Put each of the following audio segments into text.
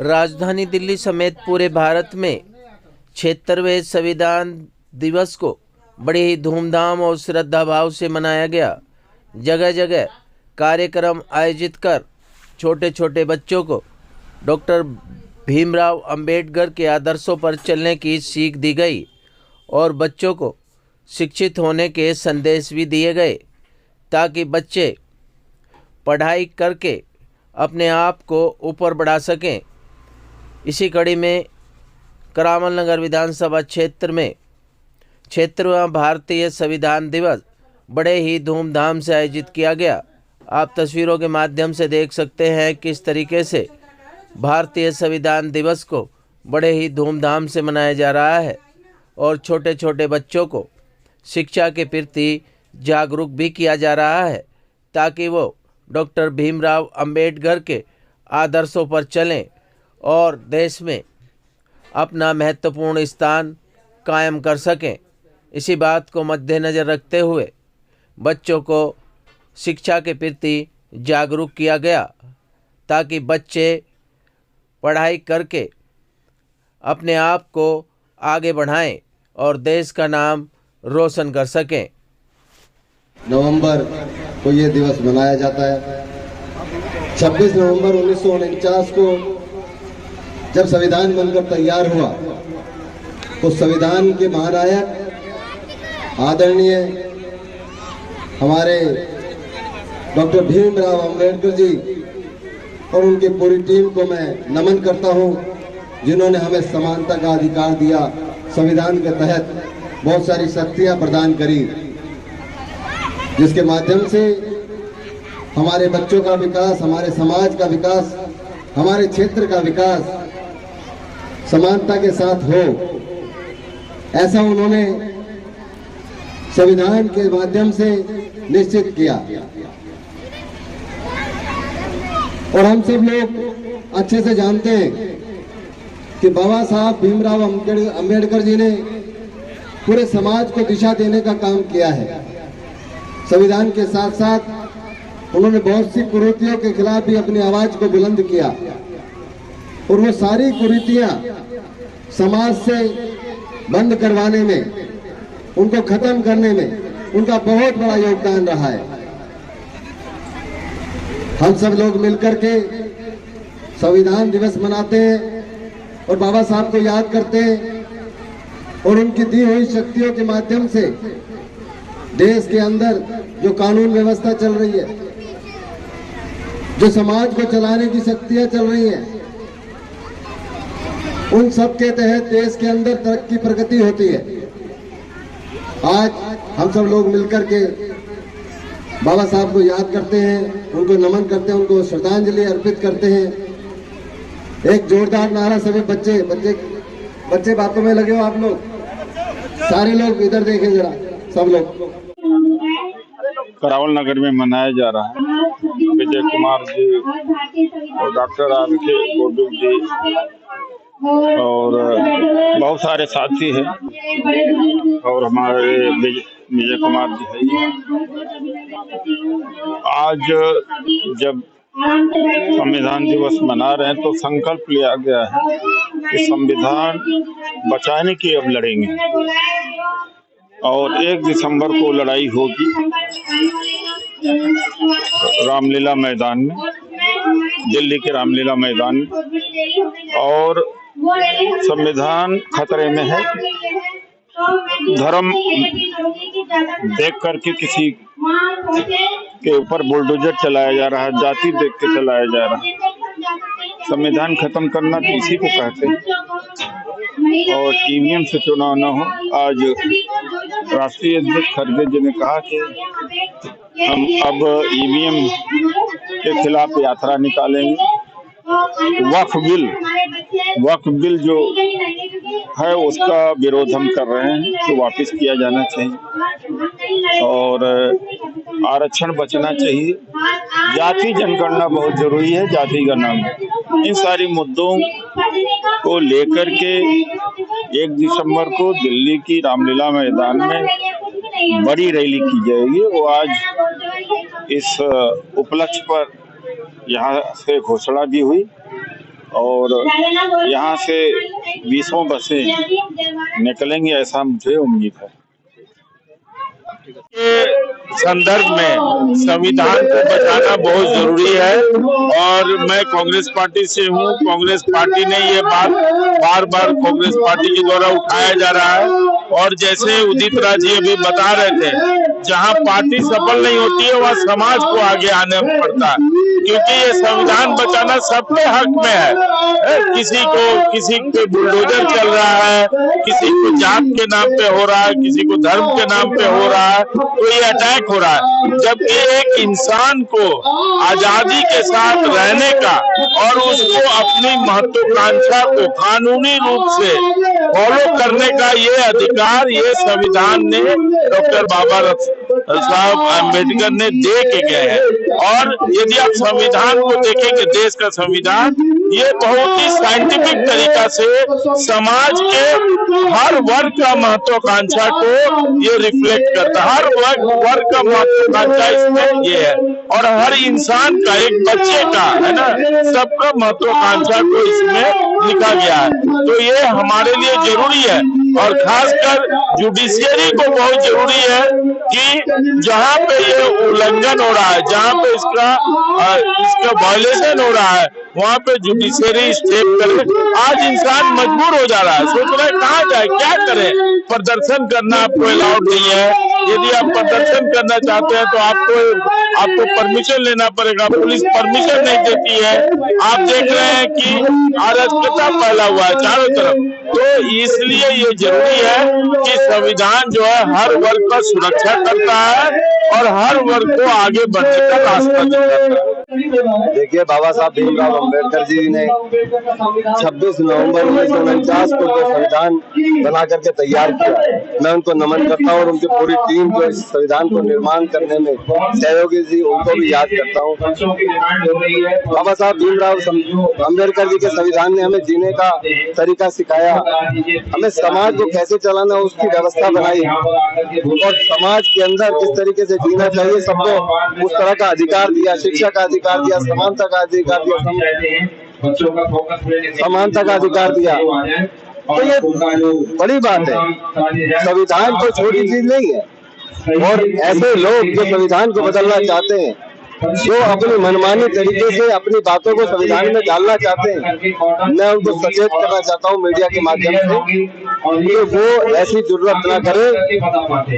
राजधानी दिल्ली समेत पूरे भारत में 76वें संविधान दिवस को बड़े ही धूमधाम और श्रद्धा भाव से मनाया गया। जगह जगह कार्यक्रम आयोजित कर छोटे छोटे बच्चों को डॉक्टर भीमराव अंबेडकर के आदर्शों पर चलने की सीख दी गई और बच्चों को शिक्षित होने के संदेश भी दिए गए ताकि बच्चे पढ़ाई करके अपने आप को ऊपर बढ़ा सकें। इसी कड़ी में करामल नगर विधानसभा क्षेत्र में 76वां भारतीय संविधान दिवस बड़े ही धूमधाम से आयोजित किया गया। आप तस्वीरों के माध्यम से देख सकते हैं किस तरीके से भारतीय संविधान दिवस को बड़े ही धूमधाम से मनाया जा रहा है और छोटे छोटे बच्चों को शिक्षा के प्रति जागरूक भी किया जा रहा है ताकि वो डॉक्टर भीमराव अंबेडकर के आदर्शों पर चलें और देश में अपना महत्वपूर्ण स्थान कायम कर सकें। इसी बात को मद्देनज़र रखते हुए बच्चों को शिक्षा के प्रति जागरूक किया गया ताकि बच्चे पढ़ाई करके अपने आप को आगे बढ़ाएं और देश का नाम रोशन कर सकें। नवंबर को ये दिवस मनाया जाता है। 26 नवंबर 1949 को जब संविधान बनकर तैयार हुआ तो संविधान के महानायक आदरणीय हमारे डॉक्टर भीमराव अंबेडकर जी और उनकी पूरी टीम को मैं नमन करता हूं, जिन्होंने हमें समानता का अधिकार दिया, संविधान के तहत बहुत सारी शक्तियां प्रदान करी, जिसके माध्यम से हमारे बच्चों का विकास, हमारे समाज का विकास, हमारे क्षेत्र का विकास समानता के साथ हो, ऐसा उन्होंने संविधान के माध्यम से निश्चित किया। और हम सब लोग अच्छे से जानते हैं कि बाबा साहब भीमराव अंबेडकर जी ने पूरे समाज को दिशा देने का काम किया है। संविधान के साथ साथ उन्होंने बहुत सी कुरीतियों के खिलाफ भी अपनी आवाज को बुलंद किया और वो सारी कुरीतियां समाज से बंद करवाने में, उनको खत्म करने में उनका बहुत बड़ा योगदान रहा है। हम सब लोग मिलकर के संविधान दिवस मनाते हैं और बाबा साहब को याद करते हैं और उनकी दी हुई शक्तियों के माध्यम से देश के अंदर जो कानून व्यवस्था चल रही है, जो समाज को चलाने की शक्तियां चल रही हैं, उन सब के तहत देश के अंदर तरक्की प्रगति होती है। आज हम सब लोग मिलकर के बाबा साहब को याद करते हैं, उनको नमन करते हैं, उनको श्रद्धांजलि अर्पित करते हैं। एक जोरदार नारा सभी बच्चे बातों में लगे हो आप लोग, सारे लोग इधर देखें जरा, सब लोग। करावल नगर में मनाया जा रहा है। विजय कुमार जी और डॉक्टर R.K. गोविंद जी और बहुत सारे साथी हैं और हमारे विजय कुमार जी है। आज जब संविधान दिवस मना रहे हैं तो संकल्प लिया गया है कि संविधान बचाने की अब लड़ेंगे और 1 दिसंबर को लड़ाई होगी रामलीला मैदान में, दिल्ली के रामलीला मैदान में। और संविधान खतरे में है। धर्म देख करके किसी के ऊपर बुलडोजर चलाया जा रहा है, जाति देख के चलाया जा रहा है। संविधान खत्म करना तो इसी को कहते हैं। और ईवीएम से चुनाव न हो। आज राष्ट्रीय अध्यक्ष खड़गे जी ने कहा कि हम अब ईवीएम के खिलाफ यात्रा निकालेंगे। वक्फ बिल जो है उसका विरोध हम कर रहे हैं, तो वापस किया जाना चाहिए और आरक्षण बचना चाहिए। जाति जनगणना बहुत जरूरी है, जाति गणना में इन सारी मुद्दों को लेकर के 1 दिसंबर को दिल्ली की रामलीला मैदान में बड़ी रैली की जाएगी। वो आज इस उपलक्ष्य पर यहाँ से घोषणा दी हुई और यहाँ से 20 बसें निकलेंगी, ऐसा मुझे उम्मीद है। संदर्भ में संविधान को बचाना बहुत जरूरी है और मैं कांग्रेस पार्टी से हूँ। कांग्रेस पार्टी ने ये बात बार बार कांग्रेस पार्टी के द्वारा उठाया जा रहा है और जैसे उदित राज जी अभी बता रहे थे, जहाँ पार्टी सफल नहीं होती है वहाँ समाज को आगे आने पड़ता है, क्योंकि ये संविधान बचाना सबके हक में है। किसी पे बुलडोजर चल रहा है, किसी को जात के नाम पे हो रहा है, किसी को धर्म के नाम पे हो रहा है, तो ये अटैक हो रहा है। जबकि एक इंसान को आजादी के साथ रहने का और उसको अपनी महत्वाकांक्षा को कानूनी रूप से फॉलो करने का ये अधिकार ये संविधान ने डॉक्टर बाबा साहब अम्बेडकर ने दे के गए हैं। और यदि आप संविधान को देखेंगे, देश का संविधान ये बहुत ही साइंटिफिक तरीका से समाज के हर वर्ग का महत्वाकांक्षा को ये रिफ्लेक्ट करता है। हर वर्ग का महत्वाकांक्षा इसमें ये है और हर इंसान का, एक बच्चे का, है ना, सबका महत्वाकांक्षा को इसमें लिखा गया है। तो ये हमारे लिए जरूरी है और खासकर जुडिशियरी को बहुत जरूरी है कि जहाँ पे ये उल्लंघन हो रहा है, जहाँ पे इसका वायलेशन हो रहा है, वहाँ पे जुडिशियरी स्टेप करे। आज इंसान मजबूर हो जा रहा है, सोच रहा है कहाँ जाए, क्या करे। प्रदर्शन करना आपको अलाउड नहीं है। यदि आप प्रदर्शन करना चाहते हैं तो आपको परमिशन लेना पड़ेगा, पुलिस परमिशन नहीं देती है। आप देख रहे हैं कि अराजकता फैला हुआ है चारों तरफ। तो इसलिए ये जरूरी है कि संविधान जो है हर वर्ग का सुरक्षा करता है और हर वर्ग को आगे बढ़ने का रास्ता दिखाता है। देखिए, बाबा साहब भीमराव अम्बेडकर जी ने 26 नवंबर 1949 को जो संविधान बना करके तैयार किया, मैं उनको नमन करता हूँ और उनकी पूरी टीम जो इस संविधान को निर्माण करने में सहयोगी जी, उनको भी याद करता हूँ। बाबा साहब भीमराव अम्बेडकर जी के संविधान ने हमें जीने का तरीका सिखाया, हमें समाज को कैसे चलाना उसकी व्यवस्था बनाई और समाज के अंदर किस तरीके से जीना चाहिए, सबको उस तरह का अधिकार दिया, शिक्षा का अधिकार दिया, समानता का अधिकार दिया, समानता का अधिकार दिया। तो ये बड़ी बात है, संविधान कोई छोटी चीज नहीं है। और ऐसे लोग जो संविधान को बदलना चाहते हैं, जो अपनी मनमानी तरीके से अपनी बातों को संविधान में डालना चाहते हैं, मैं उनको सचेत करना चाहता हूँ मीडिया के माध्यम से कि वो ऐसी जरूरत ना करे।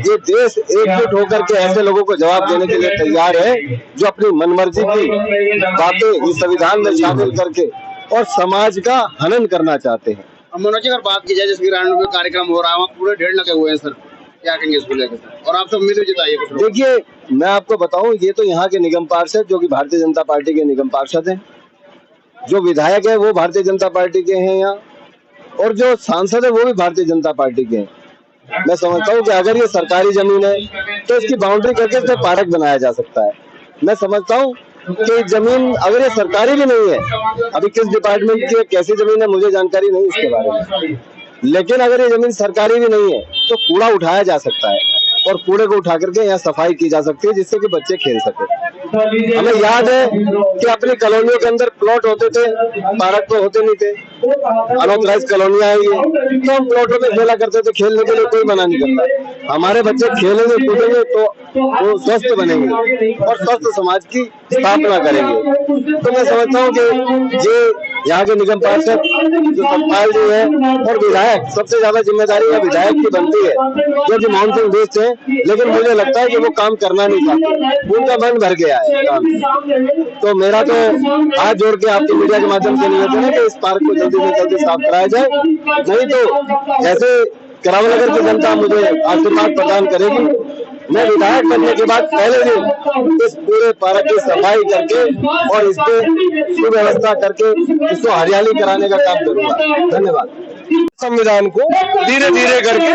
ये देश एकजुट होकर के ऐसे लोगों को जवाब देने के लिए तैयार है जो अपनी मनमर्जी की बातें इस संविधान में शामिल करके और समाज का हनन करना चाहते हैं। मनोज जी, अगर बात की जाए जिसकी रामनवमी कार्यक्रम हो रहा है, वहाँ पूरे ढेर लगे हुए हैं सर, क्या कहेंगे इसको लेकर सर? और आप सब उम्मीद जिताइए। देखिए, मैं आपको बताऊं, ये तो यहाँ के निगम पार्षद जो कि भारतीय जनता पार्टी के निगम पार्षद हैं, जो विधायक है वो भारतीय जनता पार्टी के हैं यहाँ, और जो सांसद है वो भी भारतीय जनता पार्टी के हैं। मैं समझता हूँ कि अगर ये सरकारी जमीन है तो इसकी बाउंड्री करके इसे पार्क बनाया जा सकता है। मैं समझता हूँ कि जमीन अगर ये सरकारी भी नहीं है, अभी किस डिपार्टमेंट की कैसी जमीन है मुझे जानकारी नहीं इसके बारे में, लेकिन अगर ये जमीन सरकारी भी नहीं है तो कूड़ा उठाया जा सकता है और कूड़े को उठा करके यहाँ सफाई की जा सकती है जिससे कि बच्चे खेल सके। हमें याद है कि अपनी कॉलोनियों के अंदर प्लॉट होते थे, पार्क तो होते नहीं थे, अनऑथराइज कॉलोनियां हैं ये, तो हम प्लॉटों में खेला करते थे, खेलने के लिए कोई मना नहीं करता। हमारे बच्चे खेलेंगे कूदेंगे तो वो स्वस्थ बनेंगे और स्वस्थ समाज की स्थापना करेंगे। तो मैं समझता हूँ कि ये यहाँ के निगम पार्षद जो सतपाल जी है और विधायक, सबसे ज्यादा जिम्मेदारी है विधायक की बनती है जो कि मोहन सिंह बेस्ट है, लेकिन मुझे लगता है कि वो काम करना नहीं चाहते, उनका मन भर गया है काम। तो मेरा तो हाथ जोड़ के आपकी मीडिया के माध्यम से निवेदन है कि इस पार्क को जल्दी से जल्दी साफ कराया जाए, नहीं तो जैसे करावनगर की जनता मुझे आशीर्वाद प्रदान करेगी, मैं विधायक बनने के बाद पहले दिन इस पूरे पार्क की सफाई करके और इस पे सुव्यवस्था करके इसको हरियाली कराने का काम करूंगा। धन्यवाद। संविधान को धीरे धीरे करके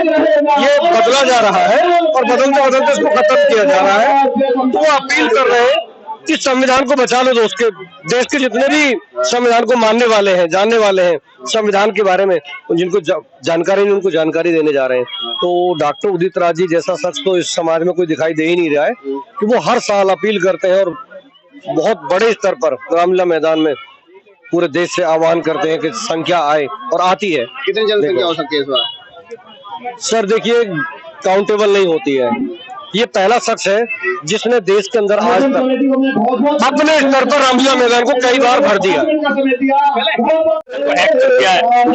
ये बदला जा रहा है और बदलते बदलते इसको खत्म किया जा रहा है। तो वो अपील कर रहे हैं कि संविधान को बचा लो। दोस्त के देश के जितने भी संविधान को मानने वाले हैं, जानने वाले हैं संविधान के बारे में, जिनको जानकारी नहीं उनको जानकारी देने जा रहे हैं। तो डॉक्टर उदित राज जी जैसा शख्स तो इस समाज में कोई दिखाई दे ही नहीं रहा है कि वो हर साल अपील करते हैं और बहुत बड़े स्तर पर रामलीला मैदान में पूरे देश से आह्वान करते हैं कि संख्या आए, और आती है। कितनी जनसंख्या हो सकती है इस बार? सर देखिए, काउंटेबल नहीं होती है। ये पहला शख्स है जिसने देश के अंदर आज तक अपने स्तर पर रामलीला मैदान को कई बार भर दिया।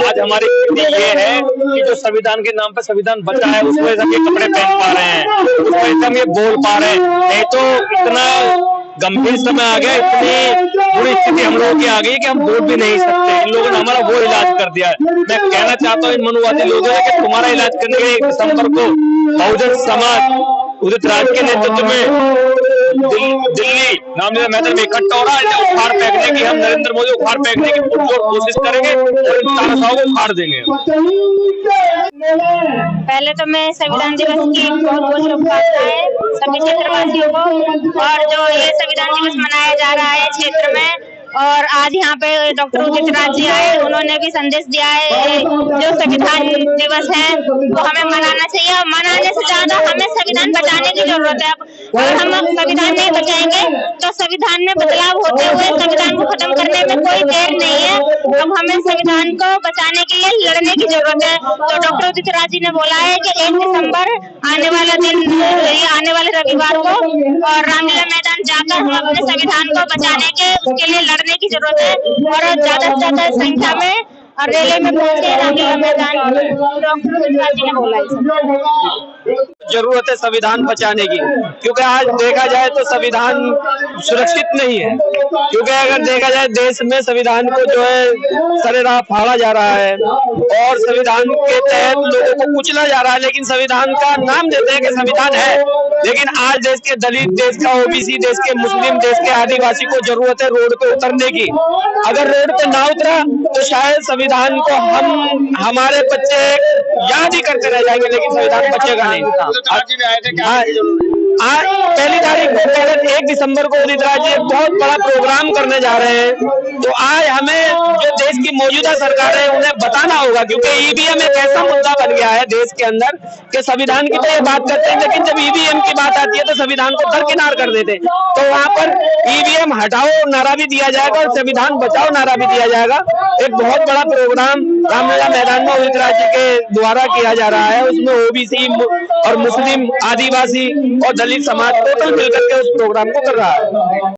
आज हमारी ये है कि जो संविधान के नाम पर संविधान बचा है उसको हम ये कपड़े पहन पा रहे हैं, उसको हम ये बोल पा रहे हैं। नहीं तो इतना गंभीर समय आ गया, इतनी बुरी स्थिति हम लोगों की आ गई कि हम बोल भी नहीं सकते। इन लोगों ने हमारा वो इलाज कर दिया है। मैं कहना चाहता हूँ इन मनुवादी लोगों से कि तुम्हारा इलाज करने के लिए 1 दिसंबर को बहुजन समाज उदित राज के नेतृत्व में दिल्ली रामलीला मैदान में इकट्ठा हो रहा है। उखाड़ फेंकने की, हम नरेंद्र मोदी उखाड़ फेंकने की पुरजोर कोशिश करेंगे और इन तानाशाहों को उखाड़ देंगे। पहले तो मैं संविधान दिवस की बहुत बहुत शुभकामनाएं सभी क्षेत्रवासियों को। और जो ये संविधान दिवस मनाया जा रहा है क्षेत्र में, और आज यहाँ पे डॉक्टर उदित राज जी आए, उन्होंने भी संदेश दिया है जो संविधान दिवस है वो हमें मनाना चाहिए। और मनाने से ज्यादा हमें संविधान बचाने की जरूरत है। अगर हम संविधान नहीं बचाएंगे तो संविधान में बदलाव होते हुए संविधान को खत्म करने में कोई देर नहीं है। अब हमें संविधान को बचाने के लिए लड़ने की जरूरत है। तो डॉक्टर उदित राज जी ने बोला है कि 1 दिसंबर आने वाला दिन, आने वाले रविवार को और रामलीला मैदान जाकर हम अपने संविधान को बचाने के उसके लिए लड़ने की जरूरत है। और ज्यादा से ज्यादा संख्या में और रैली में पहुंचे रामलीला मैदान। डॉक्टर उदित राज जी ने बोला जरूरत है संविधान बचाने की, क्योंकि आज देखा जाए तो संविधान सुरक्षित नहीं है। क्योंकि अगर देखा जाए देश में संविधान को जो है सरेराह फाड़ा जा रहा है और संविधान के तहत लोगों को कुचला जा रहा है। लेकिन संविधान का नाम देते हैं कि संविधान है, लेकिन आज देश के दलित, देश का ओबीसी, देश के मुस्लिम, देश के आदिवासी को जरूरत है रोड पे उतरने की। अगर रोड पे ना उतरा तो शायद संविधान को हमारे बच्चे याद ही करते रह जाएंगे, लेकिन संविधान बचेगा नहीं। आज पहली तारीख को, पहले 1 दिसंबर को उदित राज जी बहुत बड़ा प्रोग्राम करने जा रहे हैं। तो आज हमें जो देश की मौजूदा सरकार है उन्हें बताना होगा, क्योंकि ईवीएम एक ऐसा मुद्दा बन गया है देश के अंदर कि संविधान की तो ये बात करते हैं, लेकिन जब ईवीएम की बात आती है तो संविधान को दरकिनार कर देते हैं। तो वहाँ पर ईवीएम हटाओ नारा भी दिया जाएगा और संविधान बचाओ नारा भी दिया जाएगा। एक बहुत बड़ा प्रोग्राम रामलीला मैदान में उदित राज जी के द्वारा किया जा रहा है। उसमें ओबीसी और मुस्लिम, आदिवासी और दलित समाज टोटल मिलकर के उस प्रोग्राम को कर रहा है।